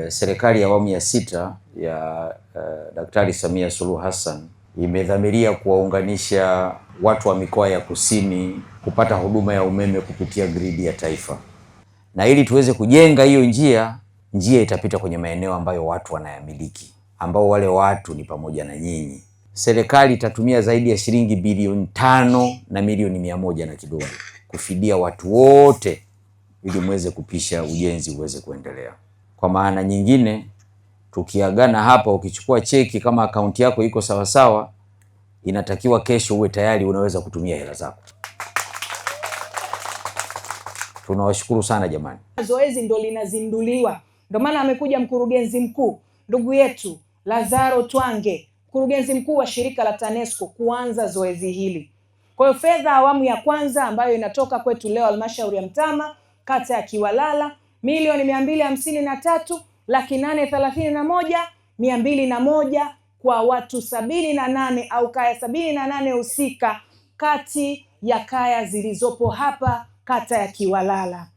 Serikali ya awamu ya 6 ya Daktari Samia Suluhu Hassan imedhamiria kuwaunganisha watu wa mikoa ya kusini kupata huduma ya umeme kupitia gridi ya taifa. Na ili tuweze kujenga hiyo njia itapita kwenye maeneo ambayo watu wanayamiliki, ambao wale watu ni pamoja na nyinyi. Serikali itatumia zaidi ya shilingi bilioni 5 na milioni 100 na kidogo kufidia watu wote ili muweze kupisha ujenzi uweze kuendelea. Kwa maana nyingine, tukiagana hapa, ukichukua cheki kama akaunti yako iko sawa sawa, inatakiwa kesho uwe tayari unaweza kutumia hela zako. Tunawashukuru sana jamani. Zoezi ndo linazinduliwa. Ndio maana amekuja mkurugenzi mkuu ndugu yetu Lazaro Twange, mkurugenzi mkuu wa shirika la TANESCO, kuanza zoezi hili. Kwa hiyo fedha awamu ya kwanza ambayo inatoka kwetu leo halmashauri ya Mtama kata ya Kiwalala milioni 253,831,201 kwa watu 78 au kaya 78 husika kati ya kaya zilizopo hapa kata ya Kiwalala.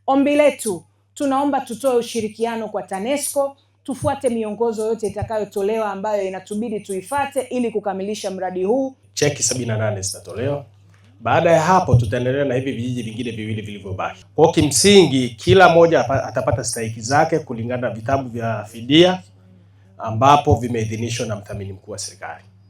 Ombi letu, tunaomba tutoe ushirikiano kwa TANESCO, tufuate miongozo yote itakayotolewa ambayo inatubidi tuifate ili kukamilisha mradi huu. Cheki 78 zitatolewa. Baada ya hapo tutaendelea na hivi vijiji vingine viwili vilivyobaki. Kwa kimsingi kila moja atapata stahiki zake kulingana na vitabu vya fidia ambapo vimeidhinishwa na mdhamini mkuu wa serikali.